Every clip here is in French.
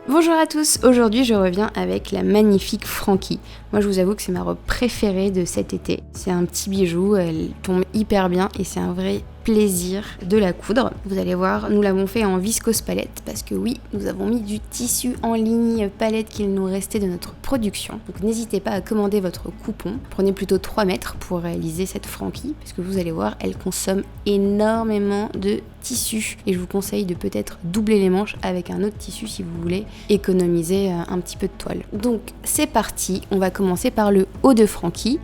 Bonjour à tous, aujourd'hui je reviens avec la magnifique Frankie. Moi je vous avoue que c'est ma robe préférée de cet été. C'est un petit bijou, elle tombe hyper bien et c'est un vrai plaisir de la coudre. Vous allez voir, nous l'avons fait en viscose palette parce que oui, nous avons mis du tissu en ligne palette qu'il nous restait de notre production. Donc n'hésitez pas à commander votre coupon. Prenez plutôt 3 mètres pour réaliser cette Frankie parce que vous allez voir, elle consomme énormément de tissu et je vous conseille de peut-être doubler les manches avec un autre tissu si vous voulez économiser un petit peu de toile. Donc c'est parti, on va commencer par le haut de Frankie.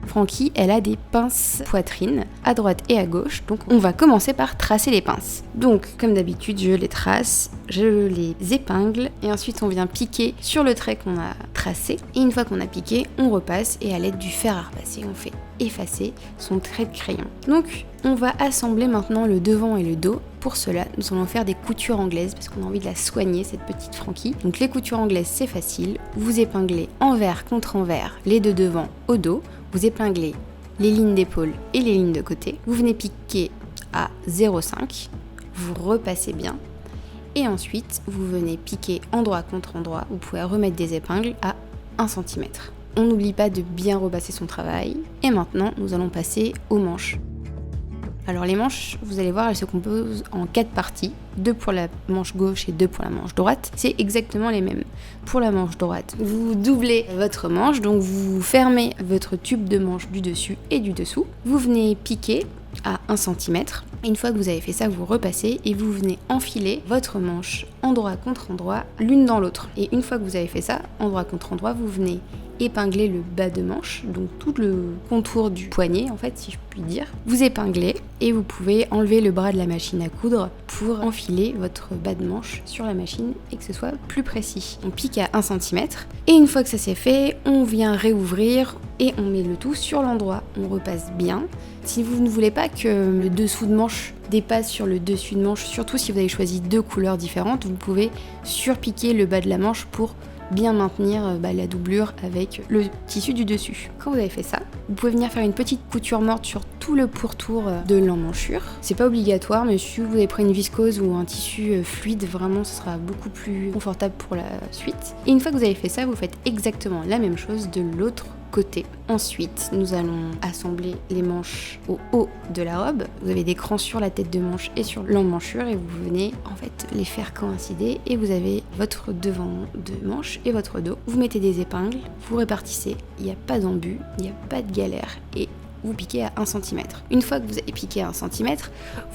Frankie, elle a des pinces poitrine à droite et à gauche, donc on va commencer par tracer les pinces. Donc comme d'habitude, je les trace, je les épingle et ensuite on vient piquer sur le trait qu'on a tracé. Et une fois qu'on a piqué, on repasse et à l'aide du fer à repasser, on fait effacer son trait de crayon. Donc on va assembler maintenant le devant et le dos. Pour cela, nous allons faire des coutures anglaises parce qu'on a envie de la soigner, cette petite Frankie. Donc les coutures anglaises, c'est facile. Vous épinglez envers contre envers les deux devant au dos. Vous épinglez les lignes d'épaule et les lignes de côté. Vous venez piquer à 0,5. Vous repassez bien. Et ensuite, vous venez piquer endroit contre endroit. Vous pouvez remettre des épingles à 1 cm. On n'oublie pas de bien repasser son travail. Et maintenant, nous allons passer aux manches. Alors les manches, vous allez voir, elles se composent en 4 parties, 2 pour la manche gauche et 2 pour la manche droite. C'est exactement les mêmes. Pour la manche droite, vous doublez votre manche, donc vous fermez votre tube de manche du dessus et du dessous. Vous venez piquer à 1 cm. Et une fois que vous avez fait ça, vous repassez et vous venez enfiler votre manche endroit contre endroit, l'une dans l'autre. Et une fois que vous avez fait ça, endroit contre endroit, vous venez épingler le bas de manche, donc tout le contour du poignet en fait si je puis dire. Vous épinglez et vous pouvez enlever le bras de la machine à coudre pour enfiler votre bas de manche sur la machine et que ce soit plus précis. On pique à 1 cm et une fois que ça c'est fait, on vient réouvrir et on met le tout sur l'endroit. On repasse bien. Si vous ne voulez pas que le dessous de manche dépasse sur le dessus de manche, surtout si vous avez choisi 2 couleurs différentes, vous pouvez surpiquer le bas de la manche pour bien maintenir la doublure avec le tissu du dessus. Quand vous avez fait ça, vous pouvez venir faire une petite couture morte sur tout le pourtour de l'emmanchure. C'est pas obligatoire, mais si vous avez pris une viscose ou un tissu fluide, vraiment ce sera beaucoup plus confortable pour la suite. Et une fois que vous avez fait ça, vous faites exactement la même chose de l'autre côté. Ensuite, nous allons assembler les manches au haut de la robe. Vous avez des crans sur la tête de manche et sur l'emmanchure et vous venez en fait les faire coïncider et vous avez votre devant de manche et votre dos. Vous mettez des épingles, vous répartissez, il n'y a pas d'embut, il n'y a pas de galère et vous piquez à 1 cm. Une fois que vous avez piqué à 1 cm,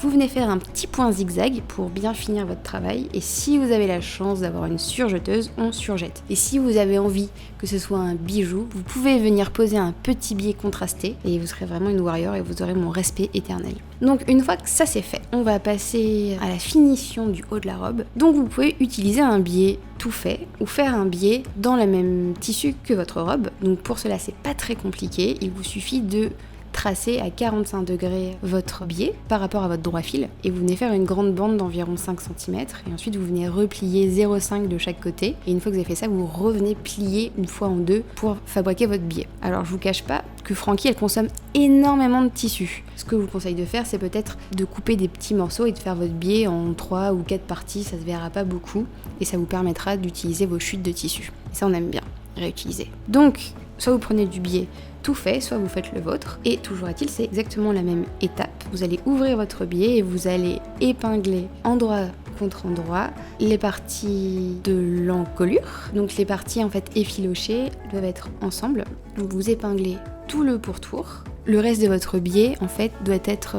vous venez faire un petit point zigzag pour bien finir votre travail. Et si vous avez la chance d'avoir une surjeteuse, on surjette. Et si vous avez envie que ce soit un bijou, vous pouvez venir poser un petit biais contrasté et vous serez vraiment une warrior et vous aurez mon respect éternel. Donc une fois que ça c'est fait, on va passer à la finition du haut de la robe. Donc vous pouvez utiliser un biais tout fait ou faire un biais dans le même tissu que votre robe. Donc pour cela c'est pas très compliqué, il vous suffit de tracer à 45 degrés votre biais par rapport à votre droit fil et vous venez faire une grande bande d'environ 5 cm et ensuite vous venez replier 0,5 de chaque côté et une fois que vous avez fait ça, vous revenez plier une fois en deux pour fabriquer votre biais. Alors je vous cache pas que Frankie elle consomme énormément de tissu. Ce que je vous conseille de faire, c'est peut-être de couper des petits morceaux et de faire votre biais en 3 ou 4 parties, ça se verra pas beaucoup et ça vous permettra d'utiliser vos chutes de tissu. Et ça on aime bien réutiliser. Donc soit vous prenez du biais tout fait, soit vous faites le vôtre. Et toujours est-il, c'est exactement la même étape. Vous allez ouvrir votre biais et vous allez épingler endroit contre endroit les parties de l'encolure. Donc les parties en fait effilochées doivent être ensemble. Donc vous épinglez tout le pourtour. Le reste de votre biais en fait doit être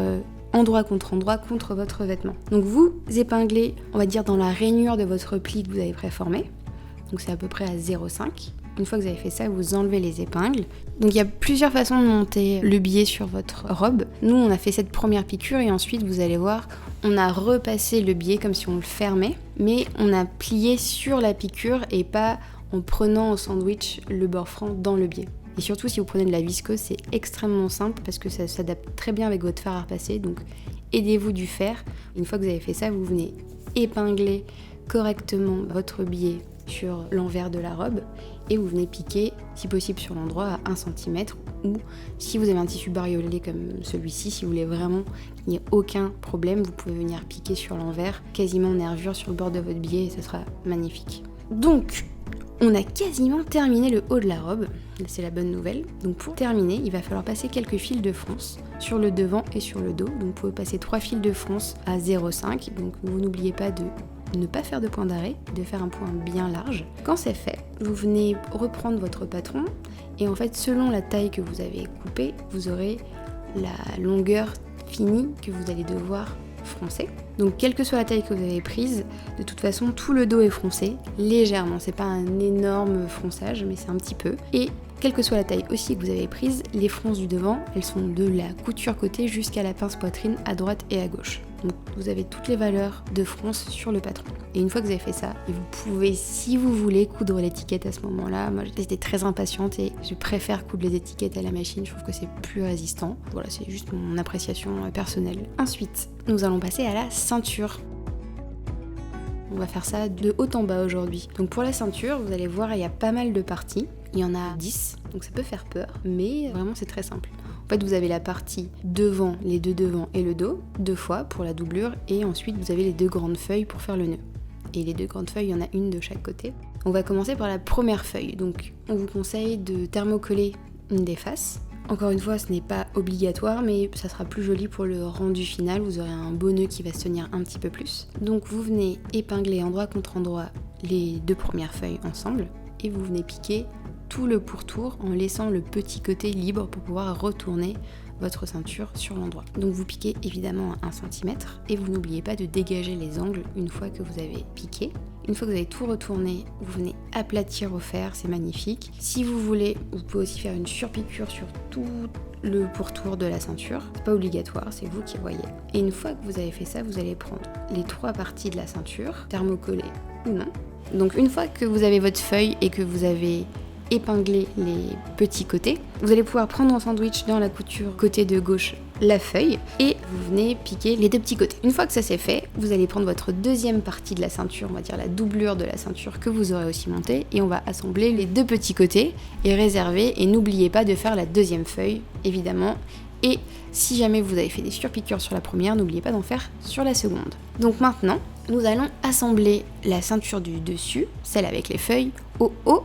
endroit contre votre vêtement. Donc vous épinglez, on va dire dans la rainure de votre pli que vous avez préformé. Donc c'est à peu près à 0,5. Une fois que vous avez fait ça, vous enlevez les épingles. Donc il y a plusieurs façons de monter le biais sur votre robe. Nous, on a fait cette première piqûre et ensuite, vous allez voir, on a repassé le biais comme si on le fermait, mais on a plié sur la piqûre et pas en prenant au sandwich le bord franc dans le biais. Et surtout, si vous prenez de la viscose, c'est extrêmement simple parce que ça s'adapte très bien avec votre fer à repasser. Donc aidez-vous du fer. Une fois que vous avez fait ça, vous venez épingler correctement votre biais sur l'envers de la robe et vous venez piquer, si possible sur l'endroit, à 1 cm ou si vous avez un tissu bariolé comme celui-ci, si vous voulez vraiment qu'il n'y ait aucun problème, vous pouvez venir piquer sur l'envers, quasiment en nervure sur le bord de votre biais et ça sera magnifique. Donc, on a quasiment terminé le haut de la robe, c'est la bonne nouvelle. Donc pour terminer, il va falloir passer quelques fils de fronce sur le devant et sur le dos. Donc vous pouvez passer 3 fils de fronce à 0,5. Donc vous n'oubliez pas de ne pas faire de point d'arrêt, de faire un point bien large. Quand c'est fait, vous venez reprendre votre patron et en fait selon la taille que vous avez coupée, vous aurez la longueur finie que vous allez devoir froncer. Donc quelle que soit la taille que vous avez prise, de toute façon tout le dos est froncé, légèrement, c'est pas un énorme fronçage mais c'est un petit peu. Et quelle que soit la taille aussi que vous avez prise, les fronces du devant, elles sont de la couture côté jusqu'à la pince poitrine à droite et à gauche. Donc vous avez toutes les valeurs de fronce sur le patron. Et une fois que vous avez fait ça, vous pouvez, si vous voulez, coudre l'étiquette à ce moment-là. Moi j'étais très impatiente et je préfère coudre les étiquettes à la machine, je trouve que c'est plus résistant. Voilà, c'est juste mon appréciation personnelle. Ensuite, nous allons passer à la ceinture. On va faire ça de haut en bas aujourd'hui. Donc pour la ceinture, vous allez voir, il y a pas mal de parties. Il y en a 10, donc ça peut faire peur, mais vraiment c'est très simple. En fait, vous avez la partie devant, les deux devant et le dos, 2 fois pour la doublure, et ensuite vous avez les 2 grandes feuilles pour faire le nœud. Et les 2 grandes feuilles, il y en a une de chaque côté. On va commencer par la première feuille. Donc on vous conseille de thermocoller une des faces. Encore une fois, ce n'est pas obligatoire, mais ça sera plus joli pour le rendu final. Vous aurez un beau nœud qui va se tenir un petit peu plus. Donc vous venez épingler endroit contre endroit les 2 premières feuilles ensemble, et vous venez piquer tout le pourtour en laissant le petit côté libre pour pouvoir retourner votre ceinture sur l'endroit. Donc vous piquez évidemment à 1 cm et vous n'oubliez pas de dégager les angles une fois que vous avez piqué. Une fois que vous avez tout retourné, vous venez aplatir au fer, c'est magnifique. Si vous voulez, vous pouvez aussi faire une surpiqûre sur tout le pourtour de la ceinture. C'est pas obligatoire, c'est vous qui voyez. Et une fois que vous avez fait ça, vous allez prendre les 3 parties de la ceinture, thermocollées ou non. Donc une fois que vous avez votre feuille et que vous avez épingler les petits côtés. Vous allez pouvoir prendre en sandwich dans la couture côté de gauche la feuille et vous venez piquer les 2 petits côtés. Une fois que ça c'est fait, vous allez prendre votre deuxième partie de la ceinture, on va dire la doublure de la ceinture que vous aurez aussi montée, et on va assembler les 2 petits côtés et réserver, et n'oubliez pas de faire la deuxième feuille évidemment. Et si jamais vous avez fait des surpiqûres sur la première, n'oubliez pas d'en faire sur la seconde. Donc maintenant, nous allons assembler la ceinture du dessus, celle avec les feuilles, au haut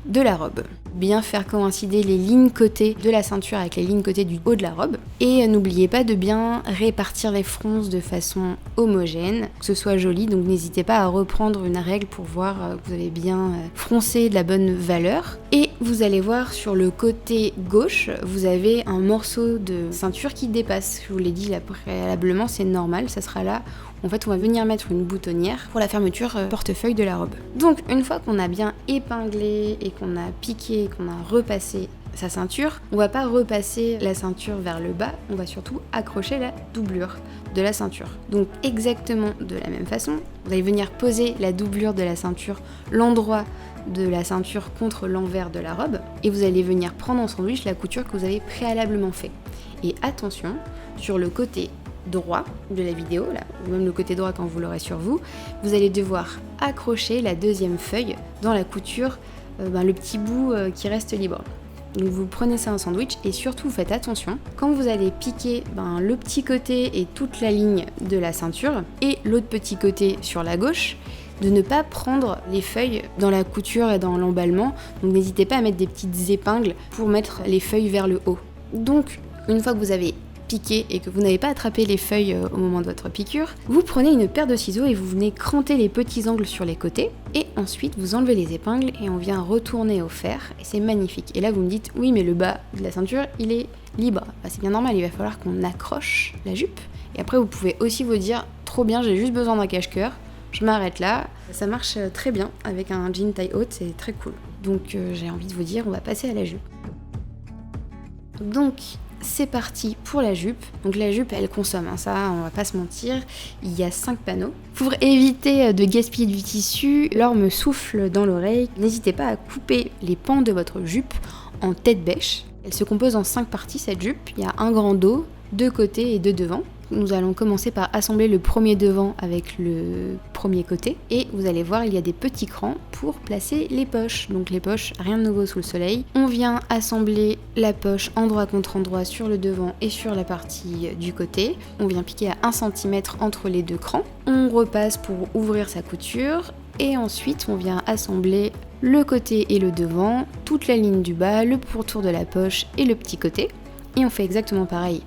de la robe. Bien faire coïncider les lignes côté de la ceinture avec les lignes côté du haut de la robe. Et n'oubliez pas de bien répartir les fronces de façon homogène, que ce soit joli. Donc n'hésitez pas à reprendre une règle pour voir que vous avez bien froncé de la bonne valeur. Et vous allez voir sur le côté gauche, vous avez un morceau de ceinture qui dépasse. Je vous l'ai dit là préalablement, c'est normal, ça sera là. En fait, on va venir mettre une boutonnière pour la fermeture portefeuille de la robe. Donc, une fois qu'on a bien épinglé et qu'on a piqué, qu'on a repassé sa ceinture, on va pas repasser la ceinture vers le bas, on va surtout accrocher la doublure de la ceinture. Donc, exactement de la même façon, vous allez venir poser la doublure de la ceinture, l'endroit de la ceinture contre l'envers de la robe, et vous allez venir prendre en sandwich la couture que vous avez préalablement fait. Et attention, sur le côté droit de la vidéo, là, ou même le côté droit quand vous l'aurez sur vous, vous allez devoir accrocher la deuxième feuille dans la couture, le petit bout qui reste libre. Donc vous prenez ça en sandwich et surtout faites attention, quand vous allez piquer le petit côté et toute la ligne de la ceinture et l'autre petit côté sur la gauche, de ne pas prendre les feuilles dans la couture et dans l'emballement. Donc n'hésitez pas à mettre des petites épingles pour mettre les feuilles vers le haut. Donc une fois que vous avez piqué et que vous n'avez pas attrapé les feuilles au moment de votre piqûre, vous prenez une paire de ciseaux et vous venez cranter les petits angles sur les côtés, et ensuite vous enlevez les épingles et on vient retourner au fer, et c'est magnifique. Et là vous me dites, oui mais le bas de la ceinture il est libre. C'est bien normal, il va falloir qu'on accroche la jupe, et après vous pouvez aussi vous dire, trop bien, j'ai juste besoin d'un cache-cœur, je m'arrête là. Ça marche très bien avec un jean taille haute, c'est très cool. Donc j'ai envie de vous dire, on va passer à la jupe. Donc c'est parti pour la jupe. Donc la jupe elle consomme, ça on va pas se mentir, il y a 5 panneaux. Pour éviter de gaspiller du tissu, Laure me souffle dans l'oreille, n'hésitez pas à couper les pans de votre jupe en tête bêche. Elle se compose en 5 parties cette jupe, il y a un grand dos, 2 côtés et 2 devant. nous allons commencer par assembler le premier devant avec le premier côté et vous allez voir il y a des petits crans pour placer les poches. Donc les poches, rien de nouveau sous le soleil. On vient assembler la poche endroit contre endroit sur le devant et sur la partie du côté. On vient piquer à 1 cm entre les deux crans. On repasse pour ouvrir sa couture et ensuite on vient assembler le côté et le devant, toute la ligne du bas, le pourtour de la poche et le petit côté. Et on fait exactement pareil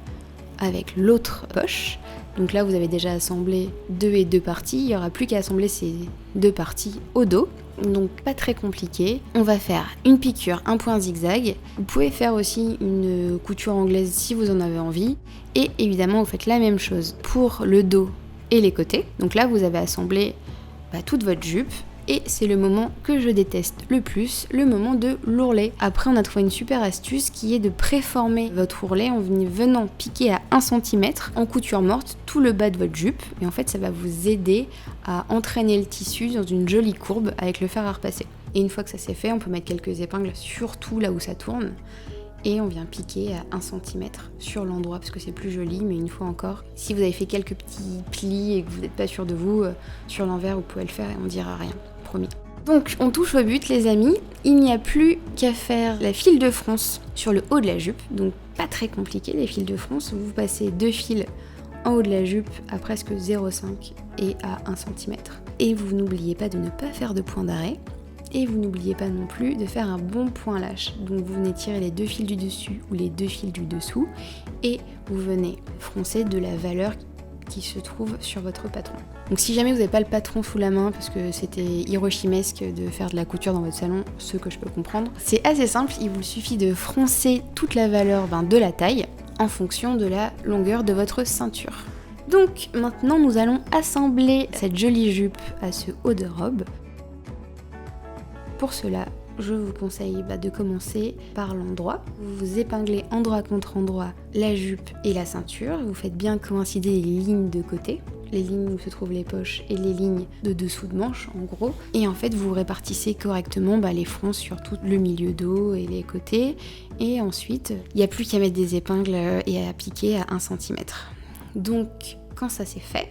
avec l'autre poche. Donc là vous avez déjà assemblé 2 et 2 parties, il n'y aura plus qu'à assembler ces 2 parties au dos. Donc pas très compliqué. On va faire une piqûre, un point zigzag. Vous pouvez faire aussi une couture anglaise si vous en avez envie. Et évidemment vous faites la même chose pour le dos et les côtés. Donc là vous avez assemblé toute votre jupe. Et c'est le moment que je déteste le plus, le moment de l'ourlet. Après, on a trouvé une super astuce qui est de préformer votre ourlet en venant piquer à 1 cm en couture morte tout le bas de votre jupe. Et en fait, ça va vous aider à entraîner le tissu dans une jolie courbe avec le fer à repasser. Et une fois que ça c'est fait, on peut mettre quelques épingles surtout là où ça tourne. Et on vient piquer à 1 cm sur l'endroit parce que c'est plus joli, mais une fois encore, si vous avez fait quelques petits plis et que vous n'êtes pas sûr de vous, sur l'envers vous pouvez le faire et on dira rien. Donc on touche au but les amis, il n'y a plus qu'à faire la file de fronce sur le haut de la jupe, donc pas très compliqué les fils de fronce, vous passez 2 fils en haut de la jupe à presque 0,5 et à 1 cm. Et vous n'oubliez pas de ne pas faire de point d'arrêt, et vous n'oubliez pas non plus de faire un bon point lâche, donc vous venez tirer les 2 fils du dessus ou les 2 fils du dessous, et vous venez froncer de la valeur qui se trouve sur votre patron. Donc si jamais vous n'avez pas le patron sous la main, parce que c'était hiroshimesque de faire de la couture dans votre salon, ce que je peux comprendre, c'est assez simple, il vous suffit de froncer toute la valeur de la taille en fonction de la longueur de votre ceinture. Donc maintenant nous allons assembler cette jolie jupe à ce haut de robe. Pour cela, je vous conseille de commencer par l'endroit. Vous épinglez endroit contre endroit la jupe et la ceinture. Vous faites bien coïncider les lignes de côté, les lignes où se trouvent les poches et les lignes de dessous de manche en gros. Et en fait, vous répartissez correctement les fronts sur tout le milieu dos et les côtés. Et ensuite, il n'y a plus qu'à mettre des épingles et à piquer à 1 cm. Donc, quand ça c'est fait,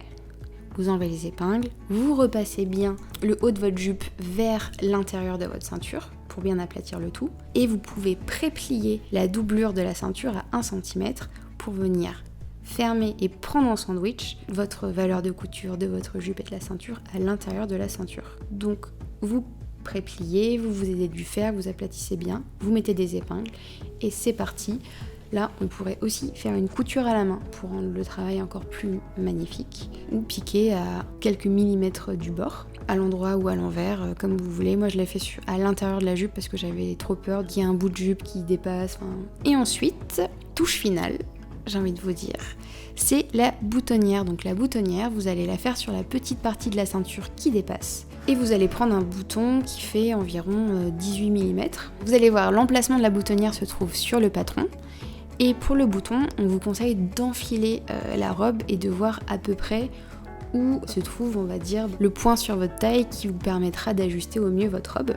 vous enlevez les épingles, vous repassez bien le haut de votre jupe vers l'intérieur de votre ceinture pour bien aplatir le tout. Et vous pouvez préplier la doublure de la ceinture à 1 cm pour venir fermer et prendre en sandwich votre valeur de couture de votre jupe et de la ceinture à l'intérieur de la ceinture. Donc vous prépliez, vous vous aidez du fer, vous aplatissez bien, vous mettez des épingles et c'est parti. Là, on pourrait aussi faire une couture à la main pour rendre le travail encore plus magnifique ou piquer à quelques millimètres du bord, à l'endroit ou à l'envers, comme vous voulez. Moi, je l'ai fait à l'intérieur de la jupe parce que j'avais trop peur qu'il y ait un bout de jupe qui dépasse. Et ensuite, touche finale, j'ai envie de vous dire, c'est la boutonnière. Donc la boutonnière, vous allez la faire sur la petite partie de la ceinture qui dépasse. Et vous allez prendre un bouton qui fait environ 18 mm. Vous allez voir, l'emplacement de la boutonnière se trouve sur le patron. Et pour le bouton, on vous conseille d'enfiler la robe et de voir à peu près où se trouve, on va dire, le point sur votre taille qui vous permettra d'ajuster au mieux votre robe.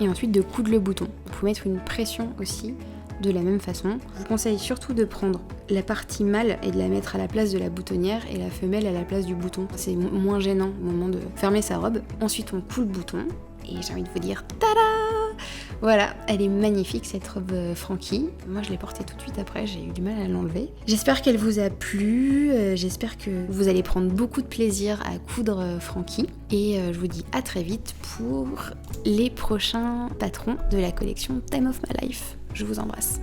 Et ensuite de coudre le bouton. Vous pouvez mettre une pression aussi de la même façon. Je vous conseille surtout de prendre la partie mâle et de la mettre à la place de la boutonnière et la femelle à la place du bouton. C'est moins gênant au moment de fermer sa robe. Ensuite, on coud le bouton et j'ai envie de vous dire tada! Voilà, elle est magnifique cette robe Frankie. Moi je l'ai portée tout de suite après, j'ai eu du mal à l'enlever. J'espère qu'elle vous a plu, j'espère que vous allez prendre beaucoup de plaisir à coudre Frankie. Et je vous dis à très vite pour les prochains patrons de la collection Time of My Life. Je vous embrasse.